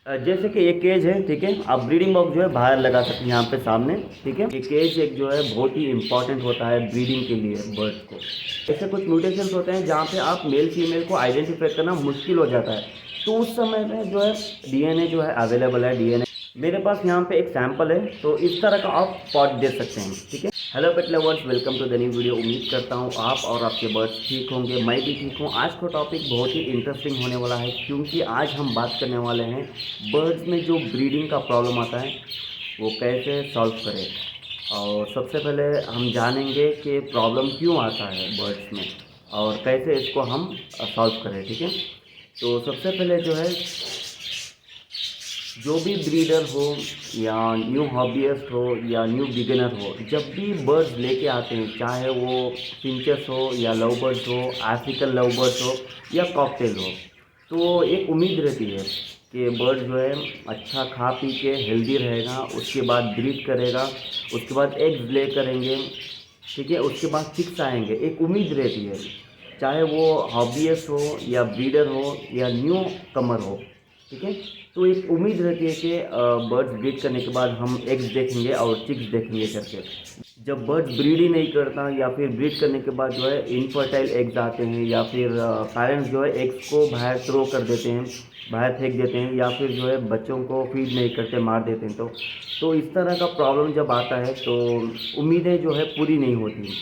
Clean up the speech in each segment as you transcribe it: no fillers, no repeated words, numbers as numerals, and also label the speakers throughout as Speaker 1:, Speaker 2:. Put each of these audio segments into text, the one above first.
Speaker 1: जैसे कि एक केज है, ठीक है। आप ब्रीडिंग बॉक्स जो है बाहर लगा सकते हैं यहाँ पे सामने, ठीक है। ये केज एक जो है बहुत ही इंपॉर्टेंट होता है ब्रीडिंग के लिए बर्ड्स को। ऐसे कुछ म्यूटेशंस होते हैं जहाँ पे आप मेल फीमेल को आइडेंटिफाई करना मुश्किल हो जाता है, तो उस समय में जो है डीएनए जो है अवेलेबल है। डीएनए मेरे पास यहाँ पे एक सैंपल है, तो इस तरह का आप पॉट दे सकते हैं, ठीक है। Hello pet lovers, welcome to the new video. उम्मीद करता हूँ आप और आपके बर्ड्स ठीक होंगे, मैं भी ठीक हूँ। आज का टॉपिक बहुत ही इंटरेस्टिंग होने वाला है, क्योंकि आज हम बात करने वाले हैं बर्ड्स में जो ब्रीडिंग का प्रॉब्लम आता है वो कैसे सॉल्व करें। और सबसे पहले हम जानेंगे कि प्रॉब्लम क्यों आता है बर्ड्स में और कैसे इसको हम सॉल्व करें, ठीक है। तो सबसे पहले जो है, जो भी ब्रीडर हो या न्यू हॉबियस्ट हो या न्यू बिगिनर हो, जब भी बर्ड्स लेके आते हैं, चाहे वो फिंचेस हो या लव बर्ड्स हो, अफ्रीकन लव बर्ड्स हो या कॉकटेल हो, तो एक उम्मीद रहती है कि बर्ड जो है अच्छा खा पी के हेल्दी रहेगा, उसके बाद ब्रीड करेगा, उसके बाद एग्स ले करेंगे, ठीक है, उसके बाद चिक्स आएंगे। एक उम्मीद रहती है, चाहे वो हॉबियस्ट हो या ब्रीडर हो या न्यू कमर हो, ठीक है। तो एक उम्मीद रहती है कि बर्ड्स ब्रीड करने के बाद हम एग्स देखेंगे और चिक्स देखेंगे करके। जब बर्ड्स ब्रीड ही नहीं करता या फिर ब्रीड करने के बाद जो है इनफर्टाइल एग्स आते हैं, या फिर पेरेंट्स जो है एग्स को बाहर थ्रो कर देते हैं, बाहर फेंक देते हैं, या फिर जो है बच्चों को फीड नहीं करते, मार देते हैं। तो इस तरह का प्रॉब्लम जब आता है तो उम्मीदें जो है पूरी नहीं होती।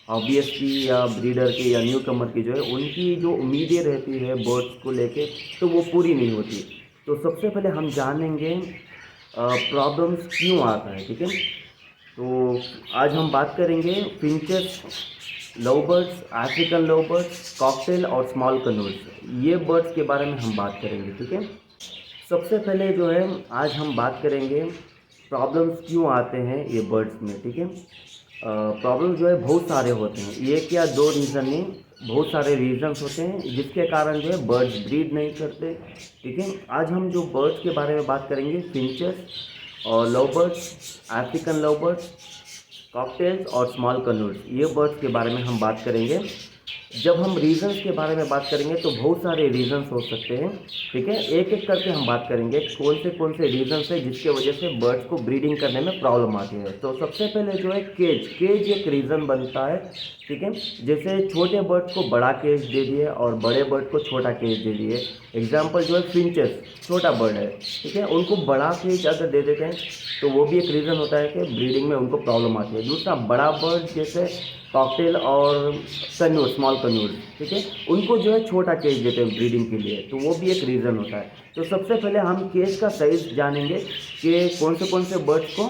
Speaker 1: ऑब्वियसली या ब्रीडर के या न्यू कमर की जो है उनकी जो उम्मीदें रहती है बर्ड्स को लेके, तो वो पूरी नहीं होती। तो सबसे पहले हम जानेंगे प्रॉब्लम्स क्यों आता है, ठीक है। तो आज हम बात करेंगे finches, love birds, African love birds, cockatiel और स्मॉल कनूर्स, ये बर्ड्स के बारे में हम बात करेंगे, ठीक है। सबसे पहले जो है आज हम बात करेंगे प्रॉब्लम्स क्यों आते हैं ये बर्ड्स में, ठीक है। प्रॉब्लम जो है बहुत सारे होते हैं, एक या दो रीज़न नहीं, बहुत सारे रीजंस होते हैं जिसके कारण जो है बर्ड्स ब्रीड नहीं करते, ठीक है। आज हम जो बर्ड्स के बारे में बात करेंगे, फिंचेस और love birds, African love birds, cockatiels और स्मॉल कनूर्स, ये बर्ड्स के बारे में हम बात करेंगे। जब हम रीजंस के बारे में बात करेंगे तो बहुत सारे रीजंस हो सकते हैं, ठीक है। एक एक करके हम बात करेंगे कौन से रीजंस है जिसके वजह से बर्ड्स को ब्रीडिंग करने में प्रॉब्लम आती है। तो सबसे पहले जो है केज एक रीज़न बनता है, ठीक है। जैसे छोटे बर्ड्स को बड़ा केज दे दिए और बड़े बर्ड को छोटा केज दे दिए। एग्जाम्पल जो है फिंचेस, छोटा बर्ड है, ठीक है, उनको बड़ा केज अगर दे देते हैं तो वो भी एक रीज़न होता है कि ब्रीडिंग में उनको प्रॉब्लम आती है। दूसरा, बड़ा बर्ड जैसे कॉकटेल और कन्नूर, स्मॉल कन्नूर, ठीक है, उनको जो है छोटा केज देते हैं ब्रीडिंग के लिए, तो वो भी एक रीज़न होता है। तो सबसे पहले हम केज का साइज़ जानेंगे कि कौन से बर्ड्स को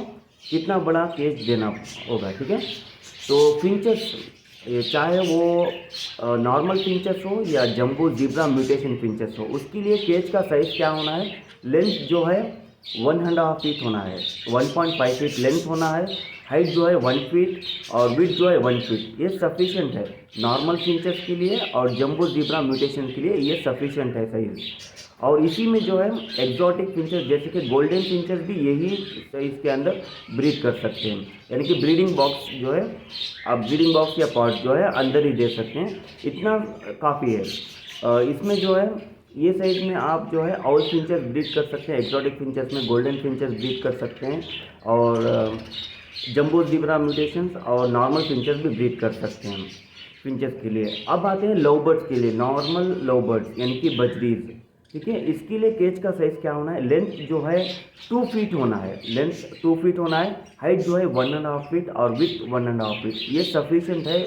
Speaker 1: कितना बड़ा केज देना होगा, ठीक है। तो फिंचेस, चाहे वो नॉर्मल फिंचेस हो या जंबो ज़ीब्रा म्यूटेशन फिंचेस हो, उसके लिए केज का साइज़ क्या होना है, लेंथ जो है 1.5 फीट होना है, 1.5 फीट लेंथ होना है, हाइट जो है 1 फीट और विड्थ जो है 1 फीट, ये सफिशेंट है नॉर्मल फिंचेस के लिए और जंबो ज़ीब्रा म्यूटेशन के लिए, ये सफिशेंट है साइज़। और इसी में जो है एक्जॉटिक फिंचेस जैसे कि गोल्डन फिंचेस भी यही साइज़ के अंदर ब्रीड कर सकते हैं, यानी कि ब्रीडिंग बॉक्स जो है आप ब्रीडिंग बॉक्स या पॉट जो है अंदर ही दे सकते हैं, इतना काफ़ी है। इसमें जो है ये साइज़ में आप जो है ऑल फिंचेस ब्रीड कर सकते हैं, एक्जॉटिक फिंचेस में गोल्डन फिंचेस ब्रीड कर सकते हैं, और जंबो ज़ीब्रा म्यूटेशंस और नॉर्मल फिंचेस भी ब्रीड कर सकते हैं फिंचेस के लिए। अब आते हैं लव बर्ड्स के लिए, नॉर्मल लव बर्ड्स यानी कि बजरीज, ठीक है। इसके लिए केज का साइज़ क्या होना है, लेंथ जो है 2 फीट होना है, लेंथ 2 फीट होना है, हाइट जो है 1.5 फीट और विथ 1.5 फीट, ये सफिशेंट है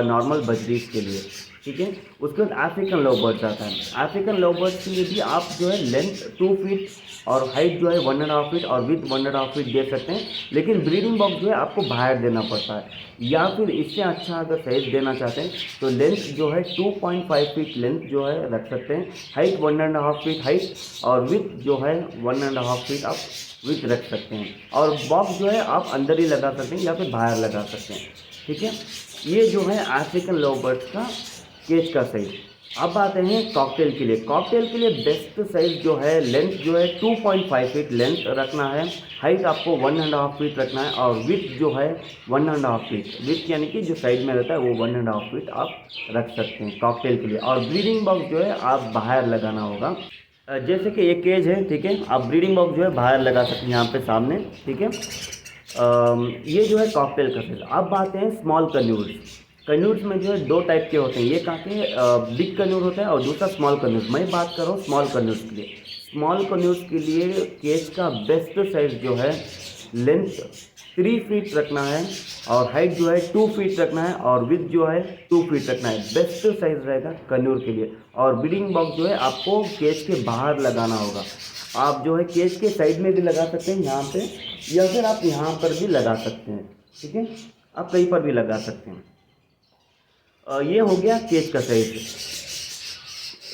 Speaker 1: नॉर्मल बजरीज के लिए, ठीक है। उसके बाद अफ्रीकन लव बर्ड्स आता है। अफ्रीकन लव बर्ड्स के लिए भी आप जो है लेंथ 2 फीट और हाइट जो है 1.5 फीट और विथ 1.5 फीट दे सकते हैं, लेकिन ब्रीडिंग बॉक्स जो है आपको बाहर देना पड़ता है, या फिर इससे अच्छा अगर साइज देना चाहते हैं तो लेंथ जो है 2.5 फीट लेंथ जो है रख सकते हैं, हाइट 1.5 फीट हाइट और विथ जो है 1.5 फीट आप विथ रख सकते हैं, और बॉक्स जो है आप अंदर ही लगा सकते हैं या फिर बाहर लगा सकते हैं, ठीक है। ये जो है अफ्रीकन लव बर्ड्स का केज का साइज। अब आते हैं कॉकटेल के लिए। कॉकटेल के लिए बेस्ट साइज जो है, लेंथ जो है 2.5 फीट लेंथ रखना है, हाइट आपको 1.5 फीट रखना है और विथ जो है 1.5 फीट, विथ यानी कि जो साइड में रहता है वो 1.5 फीट आप रख सकते हैं कॉकटेल के लिए। और ब्रीडिंग बॉक्स जो है आप बाहर लगाना होगा। जैसे कि एक केज है, ठीक है, आप ब्रीडिंग बॉक्स जो है बाहर लगा सकते हैं यहाँ पे सामने, ठीक है। ये जो है कॉकटेल का साइज। अब बात है स्मॉल कन्यूर्स। कन्यूर्स में जो है दो टाइप के होते हैं, ये कहाँ के बिग कन्यूर होता है और दूसरा स्मॉल कन्यूर्स। मैं बात कर रहा हूँ स्मॉल कन्यूर्स के लिए। स्मॉल कन्यूर्स के लिए केज का बेस्ट साइज जो है, लेंथ 3 फीट रखना है और हाइट जो है 2 फीट रखना है और विथ जो है 2 फीट रखना है। बेस्ट साइज रहेगा कन्यूर के लिए। और ब्रीडिंग बॉक्स जो है आपको केज के बाहर लगाना होगा। आप जो है केज के साइड में भी लगा सकते हैं यहाँ पे, या फिर आप यहाँ पर भी लगा सकते हैं, ठीक है, आप कहीं पर भी लगा सकते हैं। ये हो गया केज का साइज।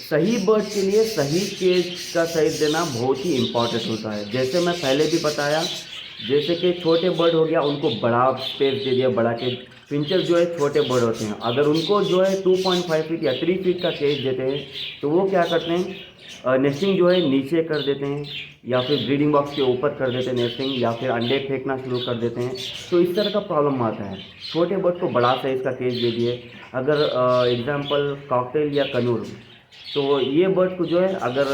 Speaker 1: सही बर्ड के लिए सही केज का साइज देना बहुत ही इम्पॉर्टेंट होता है। जैसे मैं पहले भी बताया, जैसे कि छोटे बर्ड हो गया, उनको बड़ा स्पेस दे दिया, बड़ा केज। फिंचर जो है छोटे बर्ड होते हैं, अगर उनको जो है 2.5 फीट या 3 फीट का केज देते हैं तो वो क्या करते हैं, नेस्टिंग जो है नीचे कर देते हैं, या फिर ब्रीडिंग बॉक्स के ऊपर कर देते हैं नेस्टिंग, या फिर अंडे फेंकना शुरू कर देते हैं। तो इस तरह का प्रॉब्लम आता है। छोटे बर्ड को बड़ा साइज़ का केज दे दिए, अगर एग्जांपल कॉकटेल या कनूर, तो ये बर्ड को जो है अगर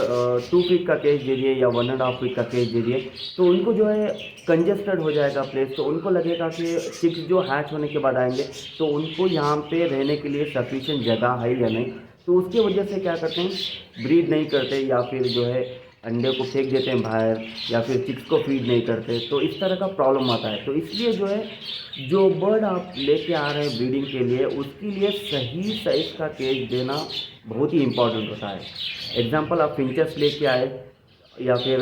Speaker 1: 2 फीट का केज दे दिए या 1.5 फीट का केज दे दिए, तो उनको जो है कंजेस्टेड हो जाएगा प्लेस। तो उनको लगेगा कि चिक्स जो हैच होने के बाद आएंगे तो उनको यहाँ पे रहने के लिए सफिशिएंट जगह है या नहीं। तो उसकी वजह से क्या करते हैं, ब्रीड नहीं करते, या फिर जो है अंडे को फेंक देते हैं बाहर, या फिर चिक्स को फीड नहीं करते। तो इस तरह का प्रॉब्लम आता है। तो इसलिए जो है जो बर्ड आप लेके आ रहे हैं ब्रीडिंग के लिए, उसके लिए सही साइज़ का केज देना बहुत ही इम्पोर्टेंट होता है। एग्जांपल आप फिंचर्स लेके आए, या फिर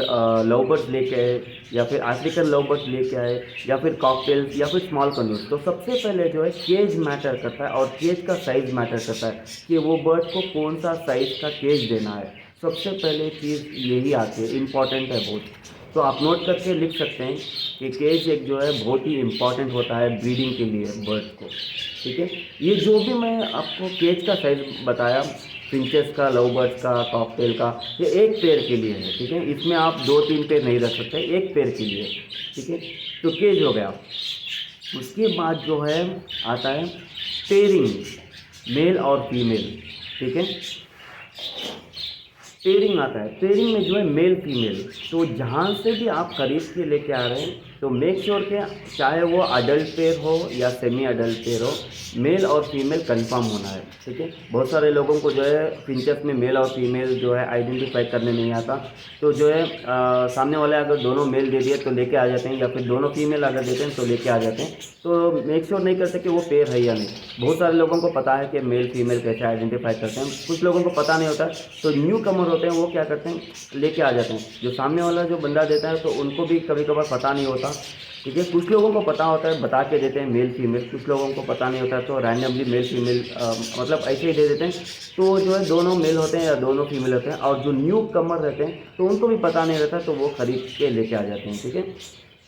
Speaker 1: लव बर्ड्स लेके आए, या फिर अफ्रीकन लव बर्ड्स लेके आए, या फिर कॉकटेल्स, या फिर स्मॉल कन्यूर्स, तो सबसे पहले जो है केज मैटर करता है और केज का साइज़ मैटर करता है कि वो बर्ड को कौन सा साइज़ का केज देना है। सबसे पहले चीज़ यही आती है, इम्पॉर्टेंट है बहुत। तो आप नोट करके लिख सकते हैं कि केज एक जो है बहुत ही इम्पॉर्टेंट होता है ब्रीडिंग के लिए बर्ड्स को, ठीक है। ये जो भी मैं आपको केज का साइज़ बताया, फिंचेस का, लव बर्ड्स का, कॉकटेल का, ये एक पेयर के लिए है, ठीक है। इसमें आप 2-3 पेयर नहीं रख सकते, एक पेयर के लिए, ठीक है। तो केज हो गया। उसके बाद जो है आता है पेयरिंग, मेल और फीमेल, ठीक है। पेयरिंग आता है। पेयरिंग में जो है मेल फीमेल, तो जहाँ से भी आप खरीद के लेके आ रहे हैं तो मेक श्योर के चाहे वो अडल्ट पेयर हो या सेमी अडल्ट पेयर हो, मेल और फीमेल कंफर्म होना है, ठीक है। बहुत सारे लोगों को जो है फिंचर्स में मेल और फीमेल जो है आइडेंटिफाई करने नहीं आता। तो जो है सामने वाले अगर दोनों मेल दे दिए तो लेके आ जाते हैं, या फिर दोनों फीमेल अगर देते हैं तो लेके आ जाते हैं। तो मेक श्योर नहीं करते कि वो पेयर है या नहीं। बहुत सारे लोगों को पता है कि मेल फीमेल कैसे आइडेंटिफाई करते हैं, कुछ लोगों को पता नहीं होता। तो न्यू कमर होते हैं, वो क्या करते हैं, लेके आ जाते हैं। जो सामने वाला जो बंदा देता है तो उनको भी कभी कभार पता नहीं होता, ठीक है। कुछ लोगों को पता होता है, बता के देते हैं मेल फीमेल, कुछ लोगों को पता नहीं होता तो रैंडमली मेल फीमेल मतलब ऐसे ही दे देते हैं। तो जो है दोनों मेल होते हैं या दोनों फीमेल होते हैं। और जो न्यू कमर रहते हैं तो उनको भी पता नहीं रहता, तो वो खरीद के लेके आ जाते हैं, ठीक है।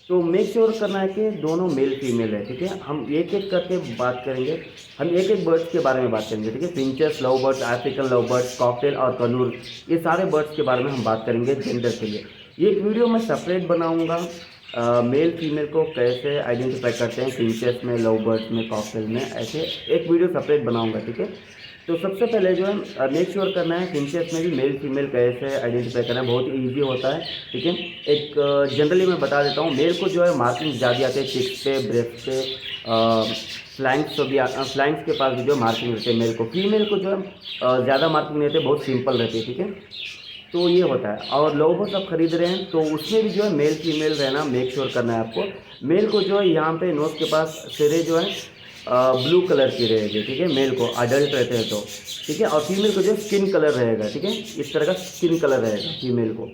Speaker 1: तो मेक श्योर करना है कि दोनों मेल फीमेल है, ठीक है। हम एक एक करके बात करेंगे, हम एक एक बर्ड्स के बारे में बात करेंगे, ठीक है। Finches, love birds, African love birds, cockatiel और कनूर, ये सारे बर्ड्स के बारे में हम बात करेंगे जेंडर के लिए। ये एक वीडियो मैं सेपरेट बनाऊंगा, मेल फीमेल को कैसे आइडेंटिफाई करते हैं फिंचर्स में, लव बर्ड्स में, कॉकटेल में, ऐसे एक वीडियो सेपरेट बनाऊंगा, ठीक है। तो सबसे पहले जो है मेक श्योर करना है फिंचर्स में भी मेल फीमेल कैसे आइडेंटिफाई करना है, बहुत ही ईजी होता है, ठीक है। एक जनरली मैं बता देता हूँ, मेल को जो है मार्किंग ज़्यादा आते हैं, चिक्स पे, ब्रेस्ट पे, फ्लैंक्स तो भी, फ्लैंक्स के पास भी जो मार्किंग रहते हैं मेल को। फीमेल को जो है ज़्यादा मार्किंग नहीं रहते, बहुत सिंपल रहती है, ठीक है। तो ये होता है। और लव बर्ड्स आप खरीद रहे हैं तो उसमें भी जो है मेल फीमेल रहना मेक श्योर करना है आपको। मेल को जो है यहाँ पे नोज के पास सिरे जो है ब्लू कलर की रहेगी, ठीक है, मेल को अडल्ट रहते हैं तो, ठीक है। और फीमेल को जो स्किन कलर रहेगा, ठीक है, इस तरह का स्किन कलर रहेगा फीमेल को।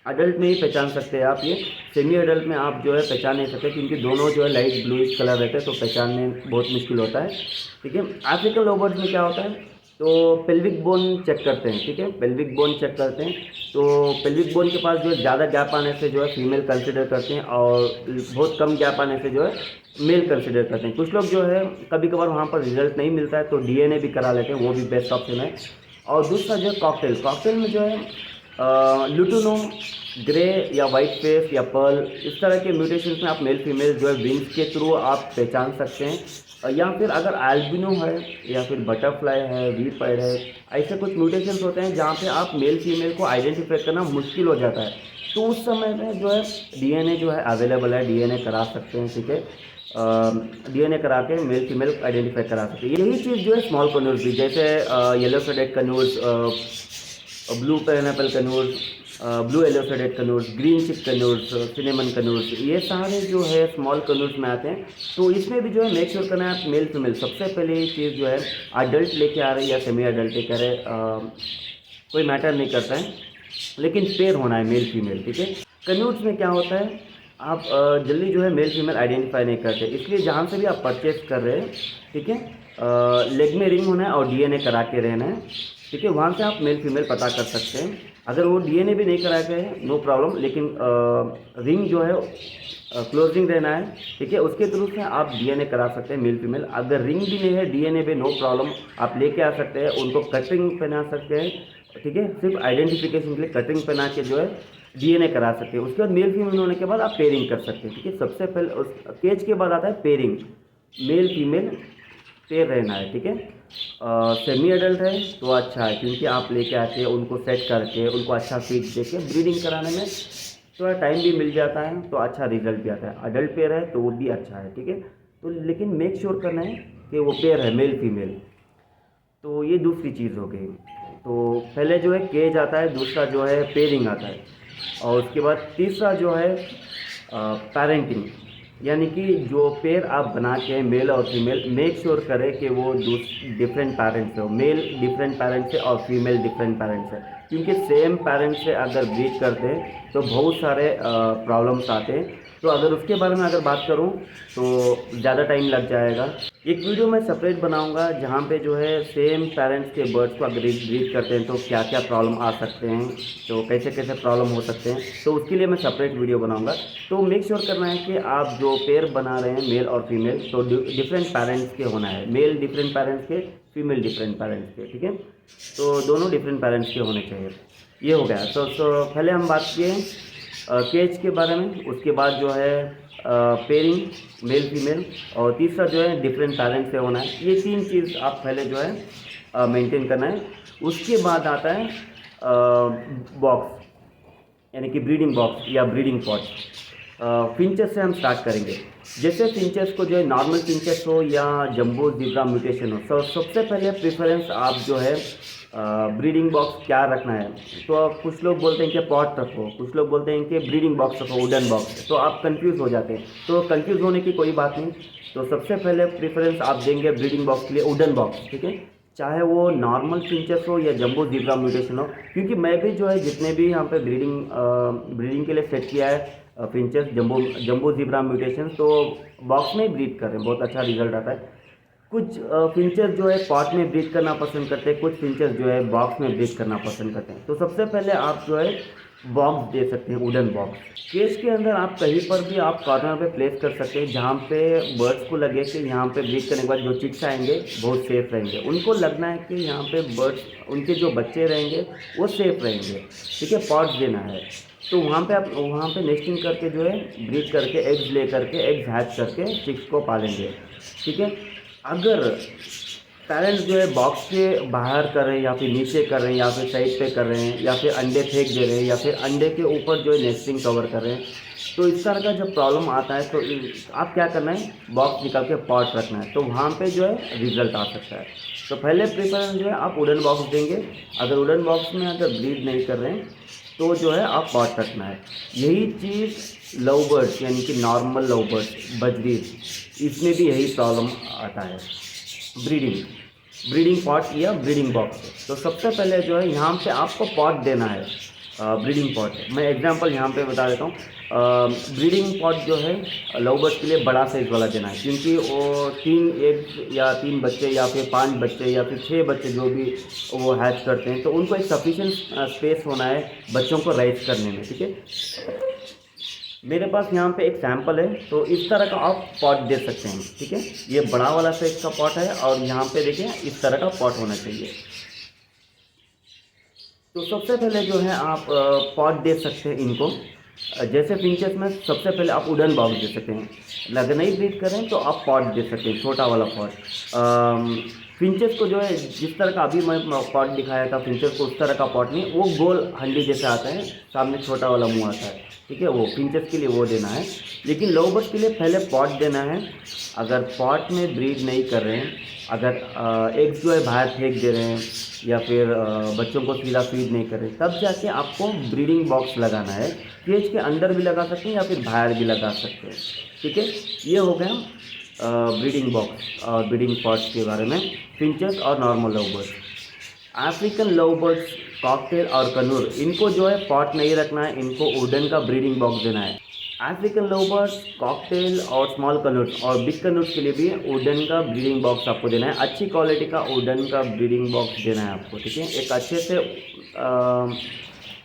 Speaker 1: अडल्ट में ही पहचान सकते हैं आप, ये सेमी अडल्ट में आप जो है पहचान नहीं सकते, क्योंकि दोनों जो है लाइट ब्लूइश कलर रहते हैं, तो पहचानने बहुत मुश्किल होता है, ठीक है। अफ्रीकन लव बर्ड्स में क्या होता है, तो पेल्विक बोन चेक करते हैं, ठीक है, पेल्विक बोन चेक करते हैं। तो पेल्विक बोन के पास जो है ज़्यादा गैप आने से जो है फीमेल कंसिडर करते हैं, और बहुत कम गैप आने से जो है मेल कंसिडर करते हैं। कुछ लोग जो है कभी कभार वहाँ पर रिजल्ट नहीं मिलता है तो डीएनए भी करा लेते हैं, वो भी बेस्ट ऑप्शन है। और दूसरा जो है कॉकटेल, कॉकटेल में जो है लुटिनो, ग्रे या वाइट फेस या पर्ल, इस तरह के म्यूटेशंस में आप मेल फीमेल जो है विंग्स के थ्रू आप पहचान सकते हैं। या फिर अगर एल्बिनो है या फिर बटरफ्लाई है, वीपाइड है, ऐसे कुछ म्यूटेशंस होते हैं जहाँ पे आप मेल फीमेल को आइडेंटिफाई करना मुश्किल हो जाता है। तो उस समय में जो है डीएनए जो है अवेलेबल है, डीएनए करा सकते हैं, ठीक है। डीएनए करा के मेल फीमेल आइडेंटिफाई करा सकते हैं। यही चीज़ जो है स्मॉल कन्वर्स भी, जैसे yellow faded conures, blue pineapple conures, blue yellow faded conures, green cheek conures, cinnamon conures, ये सारे जो है स्मॉल कन्वर्स में आते हैं। तो इसमें भी जो है मेक श्योर करना है मेल फीमेल। सबसे पहले ये चीज़ जो है अडल्ट लेके आ रहे हैं या सेमी अडल्ट लेके आ रहे हैं, कोई मैटर नहीं करता है, लेकिन पेयर होना है मेल फीमेल, ठीक है। कन्वर्स में क्या होता है, आप जल्दी जो है मेल फीमेल आइडेंटिफाई नहीं करते, इसलिए जहाँ से भी आप परचेज कर रहे हैं, ठीक है, लेग में रिंग होना है और डीएनए करा के रहना है, ठीक है। वहाँ से आप मेल फीमेल पता कर सकते हैं। अगर वो डीएनए भी नहीं कराए गए हैं, नो प्रॉब्लम, लेकिन रिंग जो है क्लोजिंग रहना है, ठीक है। उसके थ्रू से आप डीएनए करा सकते हैं मेल फीमेल। अगर रिंग भी नहीं है, डीएनए भी, नो प्रॉब्लम, आप लेके आ सकते हैं, उनको कटिंग पहना सकते हैं, ठीक है। सिर्फ आइडेंटिफिकेशन के लिए कटिंग पहना के जो है डीएनए करा सकते हैं। उसके बाद मेल फीमेल होने के बाद आप पेयरिंग कर सकते हैं, ठीक है। सबसे पहले उस केज के बाद आता है पेयरिंग, मेल फीमेल पेयर रहना है, ठीक है। सेमी अडल्ट है तो अच्छा है, क्योंकि आप लेके आके उनको सेट करके उनको अच्छा फीड देके ब्रीडिंग कराने में थोड़ा टाइम भी मिल जाता है, तो अच्छा रिजल्ट भी आता है। अडल्ट पेयर है तो वो भी अच्छा है, ठीक है। तो लेकिन मेक श्योर करना है कि वो पेयर है मेल फीमेल। तो ये दूसरी चीज़ हो गई। तो पहले जो है केज आता है, दूसरा जो है पेयरिंग आता है, और उसके बाद तीसरा जो है पेरेंटिंग, यानी कि जो पेयर आप बना के मेल और फीमेल, मेक श्योर करें कि वो डिफरेंट पेरेंट्स से हो, मेल डिफरेंट पेरेंट्स से और फीमेल डिफरेंट पेरेंट्स से। क्योंकि सेम पेरेंट्स से अगर ब्रीड करते हैं तो बहुत सारे प्रॉब्लम्स आते हैं। तो अगर उसके बारे में अगर बात करूं तो ज़्यादा टाइम लग जाएगा। एक वीडियो मैं सेपरेट बनाऊंगा जहां पे जो है सेम पेरेंट्स के बर्ड्स को अगर ब्रीड करते हैं तो क्या क्या प्रॉब्लम आ सकते हैं, तो कैसे कैसे प्रॉब्लम हो सकते हैं, तो उसके लिए मैं सेपरेट वीडियो बनाऊंगा। तो मेक श्योर करना है कि आप जो पेयर बना रहे हैं मेल और फीमेल, तो डिफरेंट पेरेंट्स के होना है, मेल डिफरेंट पेरेंट्स के, फीमेल डिफरेंट पेरेंट्स के, ठीक है। तो दोनों डिफरेंट पेरेंट्स के होने चाहिए। ये हो गया। तो पहले हम बात किए केज के बारे में, उसके बाद जो है पेयरिंग मेल फीमेल, और तीसरा जो है डिफरेंट पेरेंट्स से होना है। ये तीन चीज़ आप पहले जो है मेंटेन करना है। उसके बाद आता है बॉक्स, यानी कि ब्रीडिंग बॉक्स या ब्रीडिंग पॉट। फिंचेस से हम स्टार्ट करेंगे। जैसे फिंचेस को जो है नॉर्मल फिंचेस हो या जंबो ज़ीब्रा म्यूटेशन हो, सबसे पहले प्रेफरेंस आप जो है ब्रीडिंग बॉक्स क्या रखना है। तो कुछ लोग बोलते हैं कि पॉट रखो, कुछ लोग बोलते हैं कि ब्रीडिंग बॉक्स रखो, वुडन बॉक्स, तो आप कंफ्यूज हो जाते हैं। तो कंफ्यूज होने की कोई बात नहीं। तो सबसे पहले प्रेफरेंस आप देंगे ब्रीडिंग बॉक्स के लिए, वुडन बॉक्स, ठीक है। चाहे वो नॉर्मल फिंचेस हो या जंबो ज़ीब्रा म्यूटेशन हो, क्योंकि मैं भी जो है जितने भी यहाँ पे ब्रीडिंग के लिए सेट किया है फिंचेस जंबो ज़ीब्रा म्यूटेशन, तो बॉक्स में ही ब्रीड कर रहे हैं, बहुत अच्छा रिजल्ट आता है। कुछ फिंचेस जो है पॉट में ब्रीड करना पसंद करते हैं, कुछ फिंचेस जो है बॉक्स में ब्रीड करना पसंद करते हैं। तो सबसे पहले आप जो है बॉक्स दे सकते हैं, वुडन बॉक्स। केज के अंदर आप कहीं पर भी आप कॉर्नर पे प्लेस कर सकते हैं, जहाँ पे बर्ड्स को लगे कि यहाँ पे ब्रीड करने के बाद जो चिक्स आएंगे बहुत सेफ रहेंगे। उनको लगना है कि यहाँ पे बर्ड्स, उनके जो बच्चे रहेंगे वो सेफ रहेंगे, ठीक है। पॉट्स देना है, तो वहाँ पे आप वहाँ पे नेस्टिंग करके जो है ब्रीड करके एग्स ले करके एग्स हैच करके चिक्स को पालेंगे, ठीक है। अगर पेरेंट्स जो है बॉक्स के बाहर कर रहे हैं या फिर नीचे कर रहे हैं या फिर साइड पे कर रहे हैं या फिर अंडे फेंक दे रहे हैं या फिर अंडे के ऊपर जो है नेस्टिंग कवर कर रहे हैं, तो इस तरह का जब प्रॉब्लम आता है तो आप क्या करना है, बॉक्स निकाल के पॉट रखना है, तो वहाँ पे जो है रिजल्ट आ सकता है। तो पहले प्रेफरेंस जो है आप वुडन बॉक्स देंगे। अगर वुडन बॉक्स में अगर ब्रीड नहीं कर रहे हैं तो जो है आप पॉट रखना है। यही चीज़ लव बर्ड्स, यानी कि नॉर्मल लव बर्ड्स, बजरीज, इसमें भी यही प्रॉब्लम आता है, ब्रीडिंग पॉट या ब्रीडिंग बॉक्स। तो सबसे पहले जो है यहाँ पे आपको पॉट देना है, ब्रीडिंग पॉट। मैं एग्जांपल यहाँ पे बता देता हूँ। ब्रीडिंग पॉट जो है लव बर्ड्स के लिए बड़ा साइज़ वाला देना है, क्योंकि वो 3 एग्स या 3 बच्चे या फिर 5 बच्चे या फिर 6 बच्चे जो भी वो हैच करते हैं, तो उनको एक सफिशिएंट स्पेस होना है बच्चों को राइज करने में, ठीक है। मेरे पास यहाँ पे एक सैंपल है, तो इस तरह का आप पॉट दे सकते हैं, ठीक है। ये बड़ा वाला साइज का पॉट है और यहाँ पे देखिए इस तरह का पॉट होना चाहिए। तो सबसे पहले जो है आप पॉट दे सकते हैं इनको, जैसे फिंचेस में सबसे पहले आप वुडन बॉक्स दे सकते हैं, अगर नहीं ब्रीड करें तो आप पॉट दे सकते हैं, छोटा वाला पॉट। फिंचेस को जो है जिस तरह का अभी मैं पॉट दिखाया था, फिंचेस को उस तरह का पॉट नहीं, वो गोल हंडी जैसे आता है, सामने छोटा वाला मुंह आता है, ठीक है, वो फिंचेस के लिए वो देना है। लेकिन लव बर्ड्स के लिए पहले पॉट देना है। अगर पॉट में ब्रीड नहीं कर रहे हैं, अगर एग्स जो है बाहर फेंक दे रहे हैं या फिर बच्चों को सीधा फीड नहीं कर रहे, तब जाके आपको ब्रीडिंग बॉक्स लगाना है। केज के अंदर भी लगा सकते हैं या फिर बाहर भी लगा सकते हैं, ठीक है। ये हो गया ब्रीडिंग बॉक्स और ब्रीडिंग पॉट्स के बारे में, फिंचेस और normal love birds. African love birds, cockatiel और कनूर, इनको जो है पॉट नहीं रखना है, इनको वुडन का ब्रीडिंग बॉक्स देना है। अफ्रीकन लव बर्ड्स, कॉकटेल और स्मॉल कनूर्स और बिग कनूर्स के लिए भी वुडन का ब्रीडिंग बॉक्स आपको देना है। अच्छी क्वालिटी का वुडन का ब्रीडिंग बॉक्स देना है आपको, ठीक है। एक अच्छे से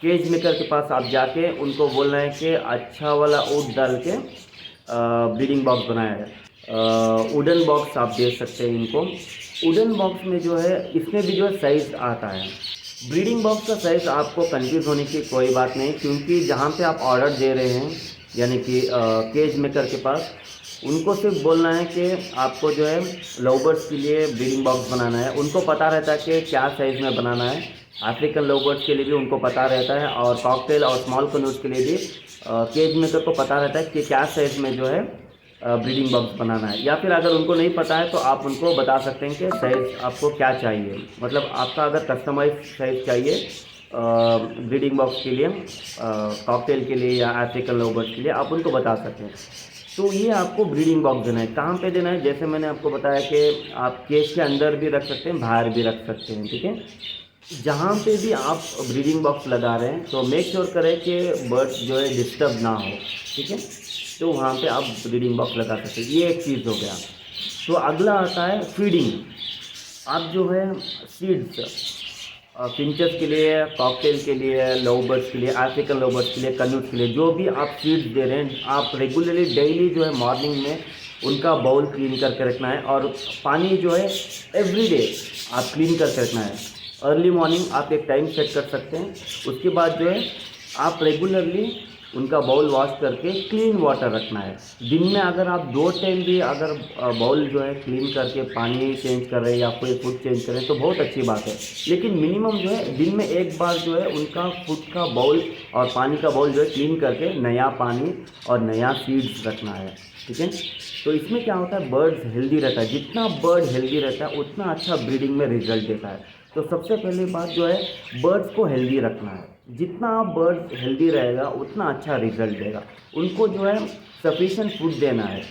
Speaker 1: केज मेकर के पास आप जाके उनको बोलना है कि अच्छा वाला वुड डाल के ब्रीडिंग बॉक्स बनाया है। वुडन बॉक्स आप दे सकते हैं इनको। वुडन बॉक्स में जो है इसमें भी जो है साइज़ आता है। ब्रीडिंग बॉक्स का साइज़ आपको कंफ्यूज होने की कोई बात नहीं, क्योंकि जहाँ पे आप ऑर्डर दे रहे हैं यानी कि केज मेकर के पास, उनको सिर्फ बोलना है कि आपको जो है लव बर्ड्स के लिए ब्रीडिंग बॉक्स बनाना है। उनको पता रहता है कि क्या साइज़ में बनाना है। अफ्रीकन लव बर्ड्स के लिए भी उनको पता रहता है और कॉकटेल और स्मॉल कनूर्स के लिए भी केज मेकर को पता रहता है कि क्या साइज़ में जो है ब्रीडिंग बॉक्स बनाना है। या फिर अगर उनको नहीं पता है तो आप उनको बता सकते हैं कि साइज़ आपको क्या चाहिए, मतलब आपका अगर कस्टमाइज साइज़ चाहिए ब्रीडिंग बॉक्स के लिए, कॉकटेल के लिए या अफ्रीकन लव बर्ड्स के लिए, आप उनको बता सकते हैं। तो ये आपको ब्रीडिंग बॉक्स देना है। कहाँ पे देना है, जैसे मैंने आपको बताया कि आप केज के अंदर भी रख सकते हैं, बाहर भी रख सकते हैं, ठीक है। जहाँ पे भी आप ब्रीडिंग बॉक्स लगा रहे हैं तो मेक श्योर करें कि बर्ड्स जो है डिस्टर्ब ना हो, ठीक है। तो वहाँ पे आप ब्रीडिंग बॉक्स लगा सकते हैं। ये एक चीज़ हो गया। तो अगला आता है फीडिंग। आप जो है सीड्स फिंचेस के लिए, कॉकटेल के लिए, लव बर्ड्स के लिए, अफ्रीकन लव बर्ड्स के लिए, कनूट के लिए, जो भी आप सीड्स दे रहे हैं, आप रेगुलरली डेली जो है मॉर्निंग में उनका बाउल क्लीन करके रखना है और पानी जो है एवरीडे आप क्लीन करके रखना है। अर्ली मॉर्निंग आप एक टाइम सेट कर सकते हैं, उसके बाद जो है आप रेगुलरली उनका बाउल वॉश करके क्लीन वाटर रखना है। दिन में अगर आप 2 टाइम भी अगर बाउल जो है क्लीन करके पानी चेंज कर रहे हैं या कोई फूड चेंज कर रहे हैं तो बहुत अच्छी बात है। लेकिन मिनिमम जो है दिन में एक बार जो है उनका फूड का बाउल और पानी का बाउल जो है क्लीन करके नया पानी और नया सीड्स रखना है, ठीक है। तो इसमें क्या होता है, बर्ड्स हेल्दी रहता है। जितना बर्ड हेल्दी रहता है उतना अच्छा ब्रीडिंग में रिजल्ट देता है। तो सबसे पहली बात जो है बर्ड्स को हेल्दी रखना है। जितना बर्ड्स हेल्दी रहेगा उतना अच्छा रिजल्ट देगा। उनको जो है सफिशिएंट फूड देना है,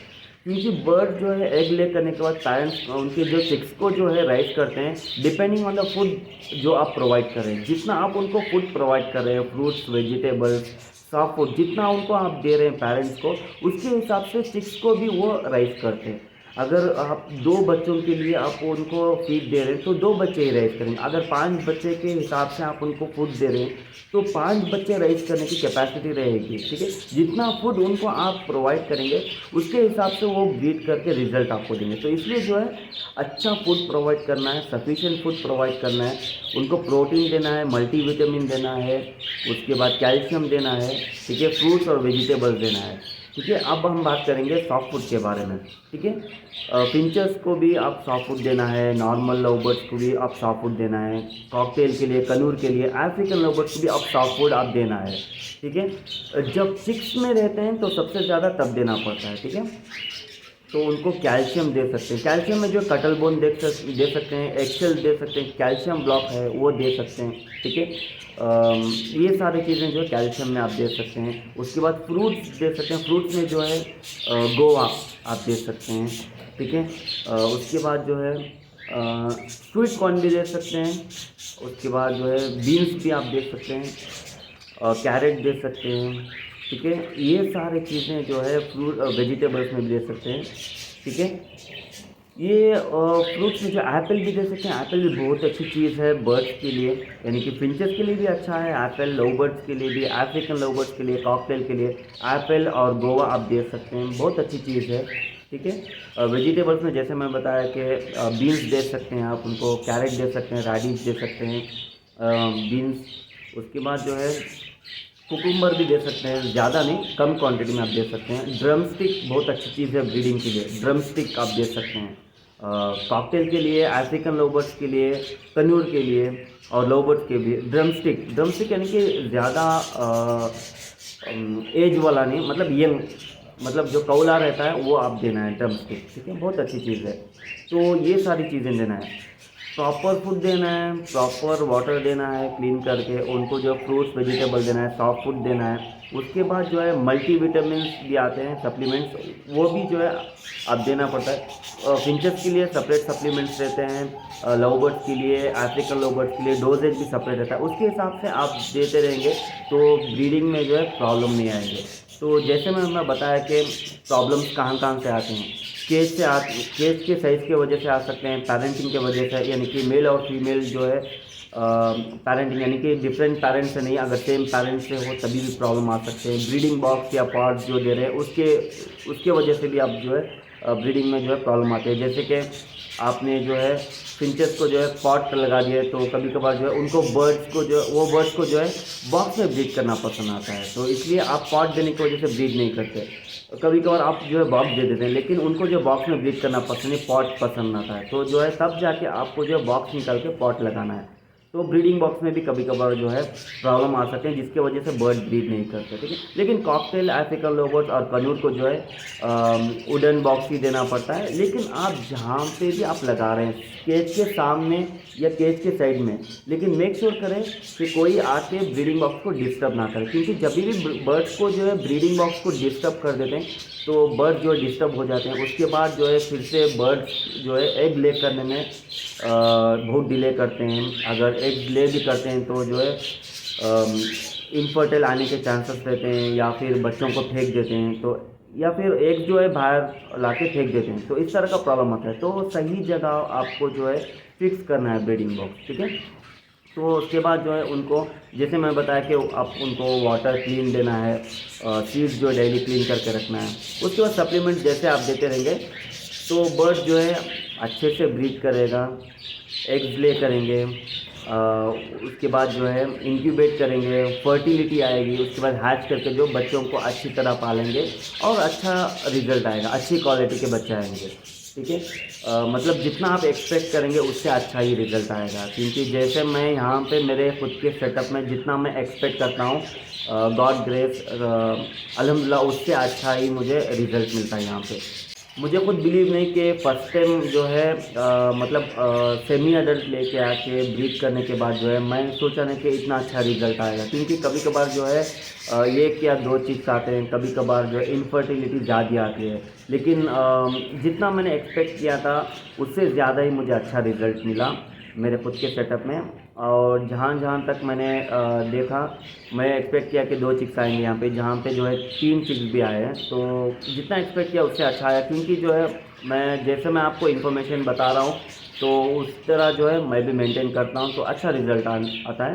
Speaker 1: क्योंकि बर्ड जो है एग ले करने के बाद पेरेंट्स उनके जो चिक्स को जो है राइज करते हैं डिपेंडिंग ऑन द फूड जो आप प्रोवाइड कर रहे हैं। जितना आप उनको फूड प्रोवाइड कर रहे हैं, फ्रूट्स, वेजिटेबल्स, सॉफ्ट फूड, जितना उनको आप दे रहे हैं पेरेंट्स को, उसके हिसाब से चिक्स को भी वो राइज करते हैं। अगर आप 2 बच्चों के लिए आप उनको फीड दे रहे हैं तो 2 बच्चे ही राइज करेंगे। अगर 5 बच्चे के हिसाब से आप उनको फूड दे रहे हैं तो 5 बच्चे राइज करने की कैपेसिटी रहेगी, ठीक है। जितना फूड उनको आप प्रोवाइड करेंगे उसके हिसाब से वो ब्रीड करके रिजल्ट आपको देंगे। तो इसलिए जो है अच्छा फूड प्रोवाइड करना है, सफिशिएंट फूड प्रोवाइड करना है, उनको प्रोटीन देना है, मल्टीविटामिन देना है, उसके बाद कैल्शियम देना है, ठीक है, फ्रूट्स और वेजिटेबल्स देना है, ठीक है। अब हम बात करेंगे सॉफ्ट फूड के बारे में, ठीक है। फिंचर्स को भी आप सॉफ्ट फूड देना है, नॉर्मल लव बर्ड्स को भी आप सॉफ्ट फूड देना है, कॉकटेल के लिए, कनूर के लिए, अफ्रीकन लव बर्ड्स को भी आप सॉफ्ट फूड आप देना है, ठीक है। जब चिक्स में रहते हैं तो सबसे ज़्यादा तब देना पड़ता है, ठीक है। तो उनको कैल्शियम दे सकते हैं। कैल्शियम में जो कटल बोन दे सकते हैं, एक्सेल दे सकते हैं, कैल्शियम ब्लॉक है वो दे सकते हैं, ठीक है। ये सारी चीज़ें जो कैल्शियम में आप दे सकते हैं। उसके बाद फ्रूट्स दे सकते हैं। फ्रूट्स में जो है गोवा आप दे सकते हैं, ठीक है। उसके बाद जो है स्वीट कॉर्न भी दे सकते हैं। उसके बाद जो है बीन्स भी आप दे सकते हैं, कैरेट दे सकते हैं, ठीक है। ये सारी चीज़ें जो है फ्रूट वेजिटेबल्स में भी दे सकते हैं, ठीक है। ये फ्रूट्स में जो एप्पल भी दे सकते हैं। एप्पल भी बहुत अच्छी चीज़ है बर्ड्स के लिए, यानी कि फिंचेस के लिए भी अच्छा है एप्पल, लव बर्ड्स के लिए भी, अफ्रीकन लव बर्ड्स के लिए, कॉकटेल के लिए एप्पल और गोवा आप दे सकते हैं, बहुत अच्छी चीज़ है, ठीक है। वेजिटेबल्स में जैसे मैं बताया कि बीन्स दे सकते हैं आप उनको, कैरेट दे सकते हैं, रेडिश दे सकते हैं, बीन्स। उसके बाद जो है कुकुम्बर भी दे सकते हैं, ज़्यादा नहीं, कम क्वांटिटी में आप दे सकते हैं। ड्रम स्टिक बहुत अच्छी चीज़ है ब्रीडिंग के लिए, ड्रम स्टिक आप दे सकते हैं कॉकटेल के लिए, अफ्रीकन लवबर्ड्स के लिए, कन्नूर के लिए और लवबर्ड्स के लिए। ड्रम स्टिक यानी कि ज़्यादा एज वाला नहीं, मतलब यंग, मतलब जो कौला रहता है वो आप देना है ड्रम स्टिक, ठीक है, बहुत अच्छी चीज़ है। तो ये सारी चीज़ें देना है, प्रॉपर फूड देना है, प्रॉपर वाटर देना है क्लीन करके, उनको जो फ्रूट्स वेजिटेबल देना है, सॉफ्ट फूड देना है। उसके बाद जो है मल्टी विटामिन भी आते हैं सप्लीमेंट्स, वो भी जो है आप देना पड़ता है। फिंचेस के लिए सेपरेट सप्लीमेंट्स रहते हैं, लवबर्ड्स के लिए, अफ्रीकन लवबर्ड्स के लिए डोजेज भी सेपरेट रहता है। उसके हिसाब से आप देते रहेंगे तो ब्रीडिंग में जो है प्रॉब्लम नहीं आएंगे। तो जैसे मैंने बताया कि प्रॉब्लम्स कहाँ कहाँ से आते हैं, केज के साइज़ के वजह से आ सकते हैं, पेरेंटिंग के वजह से, यानी कि मेल और फीमेल जो है पेरेंटिंग यानी कि डिफरेंट पेरेंट्स से नहीं, अगर सेम पेरेंट्स से हो तभी भी प्रॉब्लम आ सकते हैं। ब्रीडिंग बॉक्स या पॉड्स जो दे रहे हैं उसके वजह से भी आप जो है ब्रीडिंग में जो है प्रॉब्लम आती है। जैसे कि आपने जो है फिंचेस को जो है पॉट लगा दिया, तो कभी कभार जो है उनको बर्ड्स को जो है बॉक्स में ब्रीड करना पसंद आता है, तो इसलिए आप पॉट देने की वजह से ब्रीड नहीं करते। कभी कभार आप जो है बॉक्स दे देते हैं, लेकिन उनको जो बॉक्स में ब्रीड करना पसंद है, पॉट पसंद आता है, तो जो है तब जाके आपको जो है बॉक्स निकाल के पॉट लगाना है। तो ब्रीडिंग बॉक्स में भी कभी कभार जो है प्रॉब्लम आ सकते हैं, जिसके वजह से बर्ड ब्रीड नहीं करते, ठीक है। लेकिन कॉकटेल, अफ्रीकन लवबर्ड्स और कन्नूर को जो है वुडन बॉक्स ही देना पड़ता है। लेकिन आप जहाँ पे भी आप लगा रहे हैं, केज के सामने या केज के साइड में, लेकिन मेक श्योर करें कि कोई आके ब्रीडिंग बॉक्स को डिस्टर्ब ना करे, क्योंकि जब भी बर्ड्स को जो है ब्रीडिंग बॉक्स को डिस्टर्ब कर देते हैं तो बर्ड जो है डिस्टर्ब हो जाते हैं। उसके बाद जो है फिर से बर्ड्स जो है एग ले करने में बहुत डिले करते हैं। अगर एग ले भी करते हैं तो जो है इनफर्टाइल आने के चांसेस रहते हैं, या फिर बच्चों को फेंक देते हैं, तो या फिर एग जो है बाहर लाके फेंक देते हैं, तो इस तरह का प्रॉब्लम आता है। तो सही जगह आपको जो है फिक्स करना है ब्रीडिंग बॉक्स, ठीक है। तो उसके बाद जो है उनको, जैसे मैं बताया कि आप उनको वाटर क्लीन देना है, सीड्स जो डेली क्लीन करके रखना है। उसके बाद सप्लीमेंट जैसे आप देते रहेंगे तो बर्ड जो है अच्छे से ब्रीड करेगा, एग्स ले करेंगे, उसके बाद जो है इंक्यूबेट करेंगे, फर्टिलिटी आएगी, उसके बाद हैच करके जो बच्चों को अच्छी तरह पालेंगे और अच्छा रिजल्ट आएगा, अच्छी क्वालिटी के बच्चे आएंगे, ठीक है। मतलब जितना आप एक्सपेक्ट करेंगे उससे अच्छा ही रिज़ल्ट आएगा, क्योंकि जैसे मैं यहाँ पे मेरे खुद के सेटअप में जितना मैं एक्सपेक्ट करता हूँ, गॉड ग्रेस अल्हम्दुलिल्लाह उससे अच्छा ही मुझे रिज़ल्ट मिलता है यहाँ पे। मुझे खुद बिलीव नहीं कि फर्स्ट टाइम जो है मतलब सेमी अडल्ट लेके आके ब्रीड करने के बाद जो है मैं सोचा नहीं कि इतना अच्छा रिजल्ट आएगा, क्योंकि कभी कभार जो है एक या दो चिक्स आते हैं, कभी कभार जो है इनफर्टिलिटी ज़्यादा आती है। लेकिन जितना मैंने एक्सपेक्ट किया था उससे ज़्यादा ही मुझे अच्छा रिज़ल्ट मिला मेरे खुद के सेटअप में। और जहाँ जहाँ तक मैंने देखा, मैं एक्सपेक्ट किया कि 2 चिक्स आएंगे यहाँ पे, जहाँ पे जो है 3 चिक्स भी आए हैं। तो जितना एक्सपेक्ट किया उससे अच्छा आया, क्योंकि जो है जैसे मैं आपको इन्फॉर्मेशन बता रहा हूँ तो उस तरह जो है मैं भी मेंटेन करता हूँ, तो अच्छा रिज़ल्ट आता है।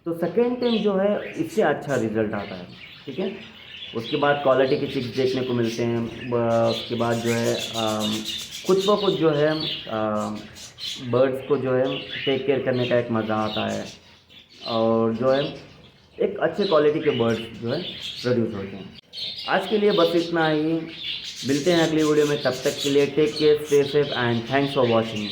Speaker 1: तो सेकेंड टाइम जो है इससे अच्छा रिज़ल्ट आता है, ठीक है। उसके बाद क्वालिटी के चिक्स देखने को मिलते हैं। उसके बाद जो है कुछ ब कुछ जो है बर्ड्स को जो है टेक केयर करने का एक मज़ा आता है, और जो है एक अच्छे क्वालिटी के बर्ड्स जो है प्रोड्यूस होते हैं। आज के लिए बस इतना ही, मिलते हैं अगली वीडियो में, तब तक के लिए take care, stay safe and thanks for watching.